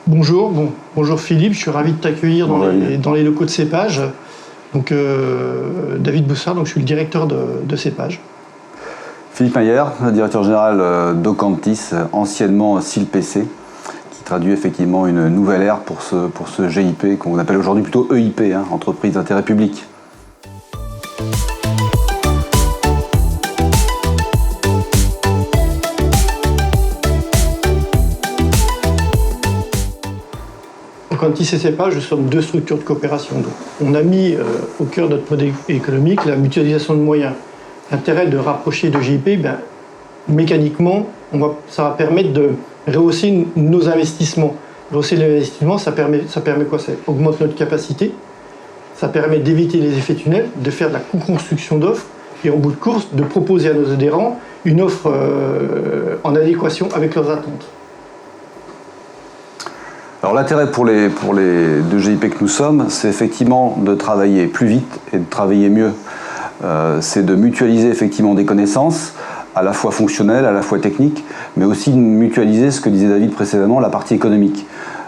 Bonjour, bonjour Philippe, je suis ravi de t'accueillir dans les locaux de Cépage. Donc David Boussard, donc je suis le directeur de Cépage. Philippe Mayer, directeur général d'Ocantis, anciennement SILPC, qui traduit effectivement une nouvelle ère pour ce GIP qu'on appelle aujourd'hui plutôt EIP, entreprise d'intérêt public. Ocantis et Cépage, nous sommes deux structures de coopération. Donc, on a mis au cœur de notre modèle économique la mutualisation de moyens. L'intérêt de rapprocher de GIP, mécaniquement, ça va permettre de rehausser nos investissements. Rehausser les investissements, ça permet quoi? Ça augmente notre capacité, ça permet d'éviter les effets tunnels, de faire de la co-construction d'offres et en bout de course, de proposer à nos adhérents une offre en adéquation avec leurs attentes. Alors l'intérêt pour les deux GIP que nous sommes, c'est effectivement de travailler plus vite et de travailler mieux. C'est de mutualiser effectivement des connaissances, à la fois fonctionnelles, à la fois techniques, mais aussi de mutualiser ce que disait David précédemment, la partie économique.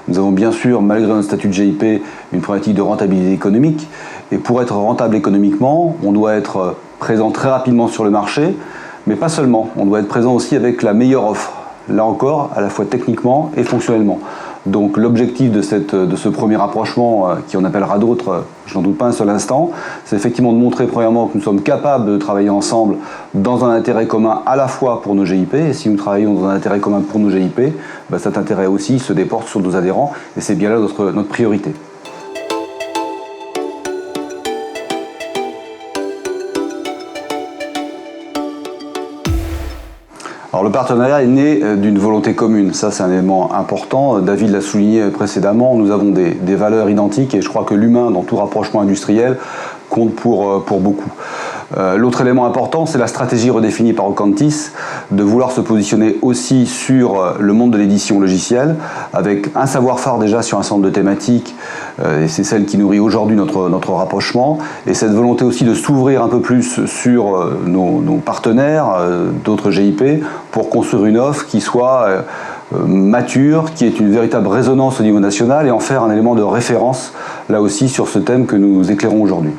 Nous avons bien sûr, malgré notre statut de GIP, une problématique de rentabilité économique, et pour être rentable économiquement, on doit être présent très rapidement sur le marché, mais pas seulement, on doit être présent aussi avec la meilleure offre, là encore, à la fois techniquement et fonctionnellement. Donc l'objectif de ce premier rapprochement, qui en appellera d'autres, je n'en doute pas un seul instant, c'est effectivement de montrer premièrement que nous sommes capables de travailler ensemble dans un intérêt commun à la fois pour nos GIP, et si nous travaillons dans un intérêt commun pour nos GIP, cet intérêt aussi se déporte sur nos adhérents, et c'est bien là notre priorité. Alors le partenariat est né d'une volonté commune, ça c'est un élément important, David l'a souligné précédemment, nous avons des valeurs identiques et je crois que l'humain dans tout rapprochement industriel compte pour beaucoup. L'autre élément important, c'est la stratégie redéfinie par Ocantis de vouloir se positionner aussi sur le monde de l'édition logicielle avec un savoir-faire déjà sur un certain nombre de thématiques et c'est celle qui nourrit aujourd'hui notre rapprochement et cette volonté aussi de s'ouvrir un peu plus sur nos partenaires, d'autres GIP pour construire une offre qui soit mature, qui ait une véritable résonance au niveau national et en faire un élément de référence là aussi sur ce thème que nous éclairons aujourd'hui.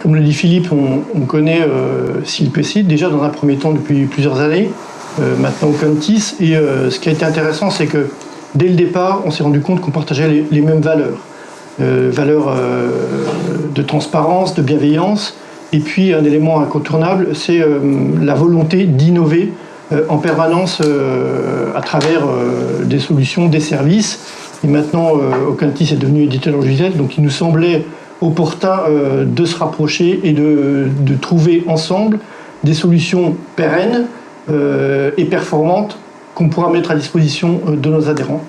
Comme le dit Philippe, on connaît SILPC déjà dans un premier temps depuis plusieurs années, maintenant Ocantis, et ce qui a été intéressant, c'est que dès le départ, on s'est rendu compte qu'on partageait les mêmes valeurs. Valeurs de transparence, de bienveillance, et puis un élément incontournable, c'est la volonté d'innover en permanence à travers des solutions, des services. Et maintenant, Ocantis est devenu éditeur logiciel, donc il nous semblait opportun de se rapprocher et de trouver ensemble des solutions pérennes et performantes qu'on pourra mettre à disposition de nos adhérents.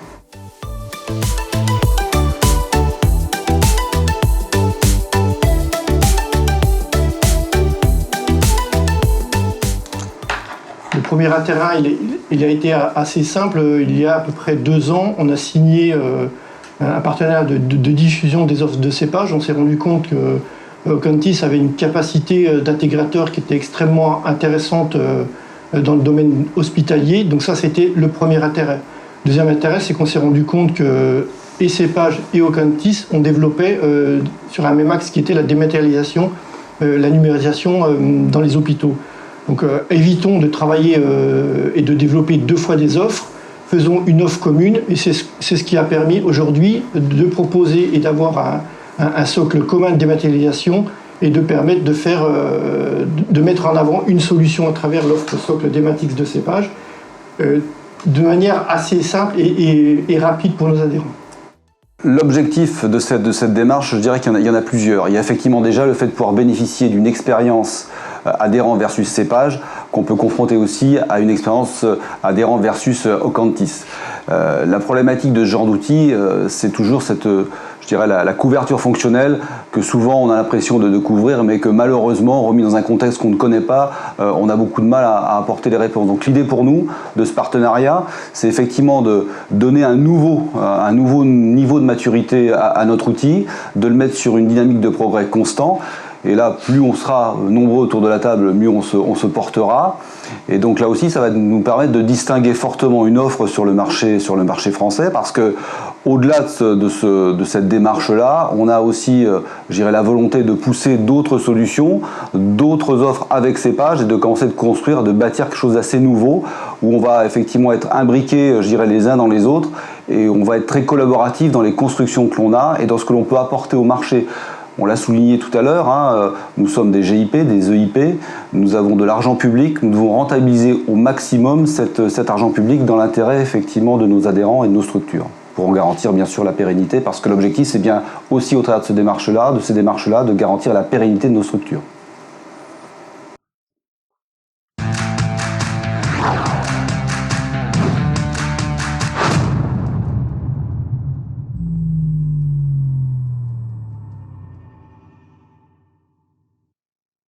Le premier intérêt, il a été assez simple. Il y a à peu près 2 ans, on a signé un partenaire de diffusion des offres de Cépage. On s'est rendu compte que Ocantis avait une capacité d'intégrateur qui était extrêmement intéressante dans le domaine hospitalier. Donc ça, c'était le premier intérêt. Deuxième intérêt, c'est qu'on s'est rendu compte que et Cépage et Ocantis ont développé sur un même axe qui était la dématérialisation, la numérisation dans les hôpitaux. Donc évitons de travailler et de développer 2 fois des offres. Faisons une offre commune et c'est ce qui a permis aujourd'hui de proposer et d'avoir un socle commun de dématérialisation et de permettre de mettre en avant une solution à travers l'offre socle Dématix de Cépage de manière assez simple et rapide pour nos adhérents. L'objectif de cette démarche, je dirais qu'il y en a plusieurs. Il y a effectivement déjà le fait de pouvoir bénéficier d'une expérience adhérent versus Cépage, qu'on peut confronter aussi à une expérience adhérent versus Ocantis. La problématique de ce genre d'outils, c'est toujours la couverture fonctionnelle que souvent on a l'impression de couvrir, mais que malheureusement, remis dans un contexte qu'on ne connaît pas, on a beaucoup de mal à apporter les réponses. Donc l'idée pour nous de ce partenariat, c'est effectivement de donner un nouveau niveau de maturité à notre outil, de le mettre sur une dynamique de progrès constant, Et là, plus on sera nombreux autour de la table, mieux on se portera. Et donc là aussi, ça va nous permettre de distinguer fortement une offre sur le marché français, parce que au-delà de cette démarche-là, on a aussi, je dirais, la volonté de pousser d'autres solutions, d'autres offres avec Cépage, et de commencer de construire, de bâtir quelque chose d'assez nouveau, où on va effectivement être imbriqués, je dirais, les uns dans les autres, et on va être très collaboratif dans les constructions que l'on a et dans ce que l'on peut apporter au marché. On l'a souligné tout à l'heure, nous sommes des GIP, des EIP, nous avons de l'argent public, nous devons rentabiliser au maximum cet argent public dans l'intérêt effectivement de nos adhérents et de nos structures, pour en garantir bien sûr la pérennité, parce que l'objectif c'est bien aussi au travers de ces démarches-là, de garantir la pérennité de nos structures.